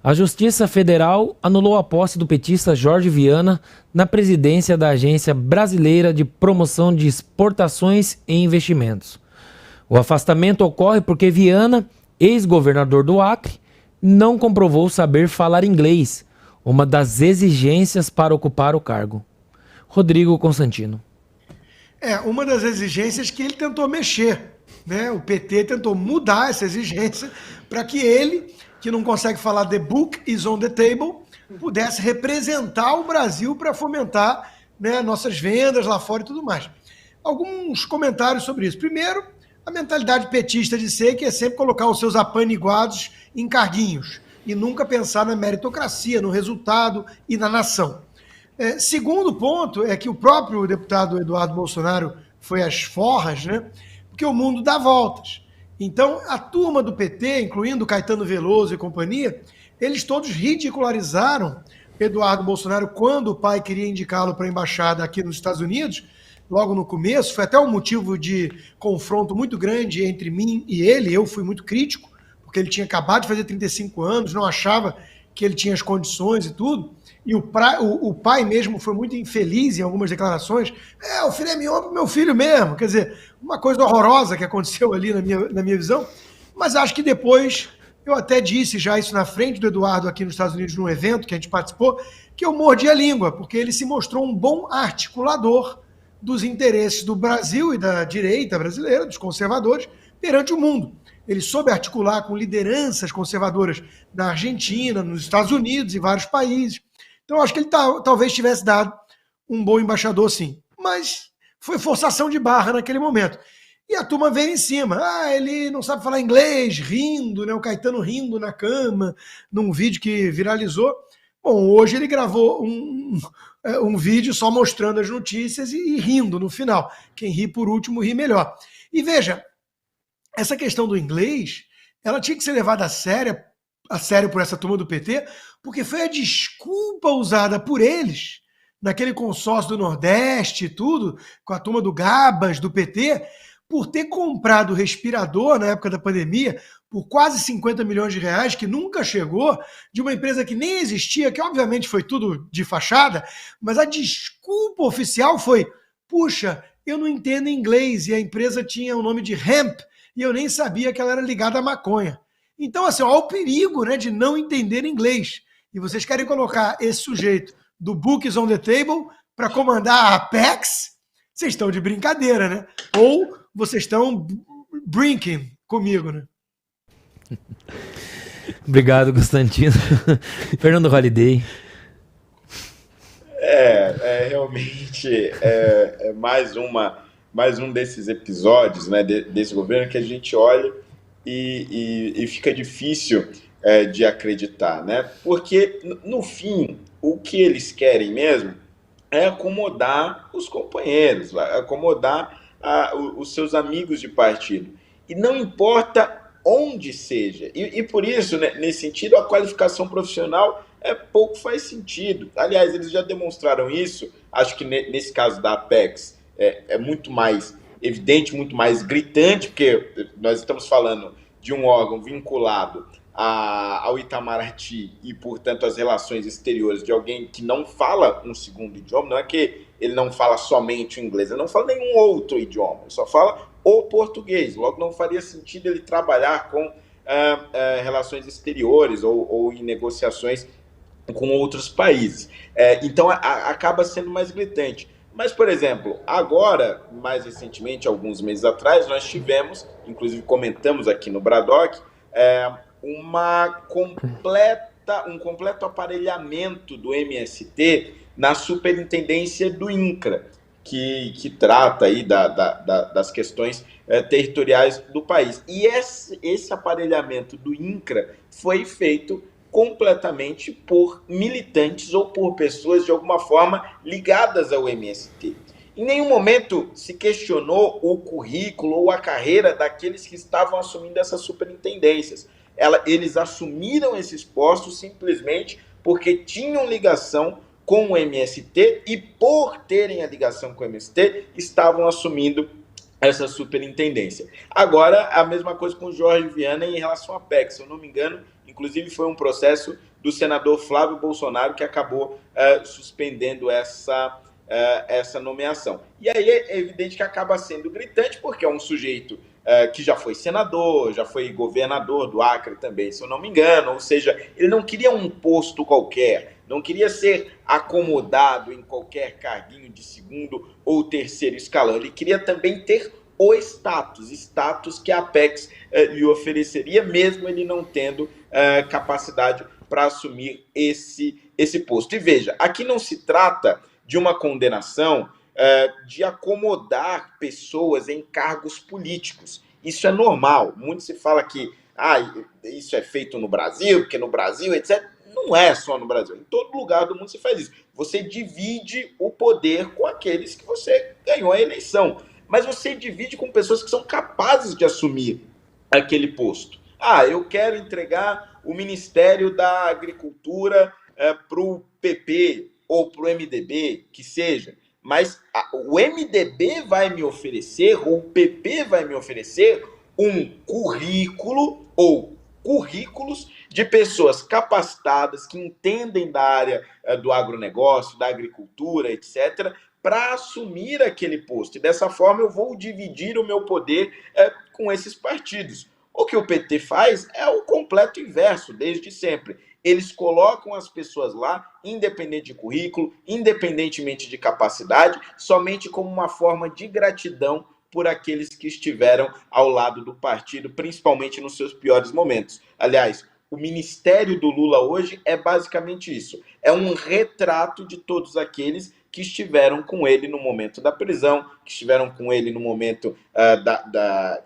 A Justiça Federal anulou a posse do petista Jorge Viana na presidência da Agência Brasileira de Promoção de Exportações e Investimentos. O afastamento ocorre porque Viana, ex-governador do Acre, não comprovou saber falar inglês, uma das exigências para ocupar o cargo. Rodrigo Constantino. Uma das exigências que ele tentou mexer, né? O PT tentou mudar essa exigência para que ele, que não consegue falar "the book is on the table", pudesse representar o Brasil para fomentar, né, nossas vendas lá fora e tudo mais. Alguns comentários sobre isso. Primeiro, a mentalidade petista de ser que é sempre colocar os seus apaniguados em carguinhos e nunca pensar na meritocracia, no resultado e na nação. Segundo ponto é que o próprio deputado Eduardo Bolsonaro foi às forras, né? Porque o mundo dá voltas. Então, a turma do PT, incluindo Caetano Veloso e companhia, eles todos ridicularizaram Eduardo Bolsonaro quando o pai queria indicá-lo para a embaixada aqui nos Estados Unidos, logo no começo. Foi até um motivo de confronto muito grande entre mim e ele. Eu fui muito crítico, porque ele tinha acabado de fazer 35 anos, não achava que ele tinha as condições e tudo. E o pai mesmo foi muito infeliz em algumas declarações. O filé mignon para o meu filho mesmo. Quer dizer, uma coisa horrorosa que aconteceu ali na minha visão. Mas acho que depois, eu até disse já isso na frente do Eduardo aqui nos Estados Unidos, num evento que a gente participou, que eu mordi a língua, porque ele se mostrou um bom articulador dos interesses do Brasil e da direita brasileira, dos conservadores, perante o mundo. Ele soube articular com lideranças conservadoras na Argentina, nos Estados Unidos e vários países. Então, acho que ele talvez tivesse dado um bom embaixador, sim. Mas foi forçação de barra naquele momento. E a turma veio em cima. Ele não sabe falar inglês, rindo, né? O Caetano rindo na cama, num vídeo que viralizou. Bom, hoje ele gravou um vídeo só mostrando as notícias e rindo no final. Quem ri por último ri melhor. E veja, essa questão do inglês, ela tinha que ser levada a sério por essa turma do PT, porque foi a desculpa usada por eles, naquele consórcio do Nordeste e tudo, com a turma do Gabas, do PT, por ter comprado respirador na época da pandemia por quase 50 milhões de reais, que nunca chegou, de uma empresa que nem existia, que obviamente foi tudo de fachada, mas a desculpa oficial foi: puxa, eu não entendo inglês, e a empresa tinha o nome de Hemp, e eu nem sabia que ela era ligada à maconha. Então, assim, olha o perigo, né, de não entender inglês. E vocês querem colocar esse sujeito do Books on the Table para comandar a Apex? Vocês estão de brincadeira, né? Ou vocês estão drinking comigo, né? Obrigado, Constantino. Fernando Holliday. Realmente mais um desses episódios, né, desse governo que a gente olha e fica difícil de acreditar, né? Porque, no fim, o que eles querem mesmo é acomodar os companheiros, acomodar os seus amigos de partido. E não importa onde seja. E por isso, né, nesse sentido, a qualificação profissional pouco faz sentido. Aliás, eles já demonstraram isso. Acho que nesse caso da Apex é muito mais evidente, muito mais gritante, porque nós estamos falando de um órgão vinculado ao Itamaraty e, portanto, às relações exteriores de alguém que não fala um segundo idioma. Não é que ele não fala somente o inglês, ele não fala nenhum outro idioma, ele só fala o português. Logo, não faria sentido ele trabalhar com relações exteriores ou em negociações com outros países. Então, acaba sendo mais gritante. Mas, por exemplo, agora, mais recentemente, alguns meses atrás, nós tivemos, inclusive comentamos aqui no Bradock, um completo aparelhamento do MST na superintendência do INCRA, que trata aí das questões territoriais do país. E esse aparelhamento do INCRA foi feito completamente por militantes ou por pessoas de alguma forma ligadas ao MST. Em nenhum momento se questionou o currículo ou a carreira daqueles que estavam assumindo essas superintendências. Eles assumiram esses postos simplesmente porque tinham ligação com o MST e, por terem a ligação com o MST, estavam assumindo essa superintendência. Agora, a mesma coisa com o Jorge Viana em relação à Apex. Se eu não me engano, Inclusive, foi um processo do senador Flávio Bolsonaro que acabou suspendendo essa nomeação. E aí é evidente que acaba sendo gritante, porque é um sujeito que já foi senador, já foi governador do Acre também, se eu não me engano, ou seja, ele não queria um posto qualquer, não queria ser acomodado em qualquer carguinho de segundo ou terceiro escalão, ele queria também ter o status que a Apex lhe ofereceria, mesmo ele não tendo capacidade para assumir esse posto. E veja, aqui não se trata de uma condenação de acomodar pessoas em cargos políticos. Isso é normal. Muito se fala que isso é feito no Brasil, porque no Brasil, etc. Não é só no Brasil. Em todo lugar do mundo se faz isso. Você divide o poder com aqueles que você ganhou a eleição. Mas você divide com pessoas que são capazes de assumir aquele posto. Eu quero entregar o Ministério da Agricultura para o PP ou para o MDB, que seja. Mas o MDB vai me oferecer, ou o PP vai me oferecer, um currículo ou currículos de pessoas capacitadas, que entendem da área do agronegócio, da agricultura, etc., para assumir aquele posto. E dessa forma eu vou dividir o meu poder com esses partidos. O que o PT faz é o completo inverso, desde sempre. Eles colocam as pessoas lá, independente de currículo, independentemente de capacidade, somente como uma forma de gratidão por aqueles que estiveram ao lado do partido, principalmente nos seus piores momentos. Aliás, o ministério do Lula hoje é basicamente isso. É um retrato de todos aqueles que estiveram com ele no momento da prisão, que estiveram com ele no momento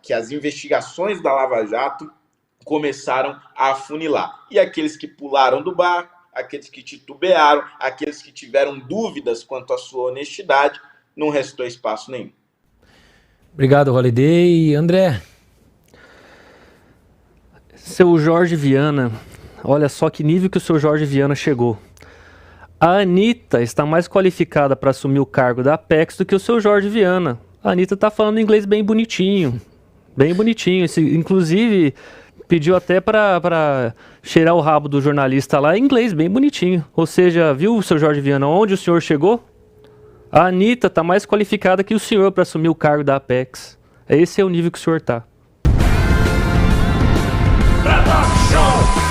que as investigações da Lava Jato começaram a afunilar. E aqueles que pularam do barco, aqueles que titubearam, aqueles que tiveram dúvidas quanto à sua honestidade, não restou espaço nenhum. Obrigado, Holliday. André? Seu Jorge Viana, olha só que nível que o seu Jorge Viana chegou. A Anitta está mais qualificada para assumir o cargo da Apex do que o seu Jorge Viana. A Anitta está falando inglês bem bonitinho. Bem bonitinho. Inclusive, pediu até para cheirar o rabo do jornalista lá em inglês, bem bonitinho. Ou seja, viu, seu Jorge Viana, onde o senhor chegou? A Anitta está mais qualificada que o senhor para assumir o cargo da Apex. Esse é o nível que o senhor está. Show!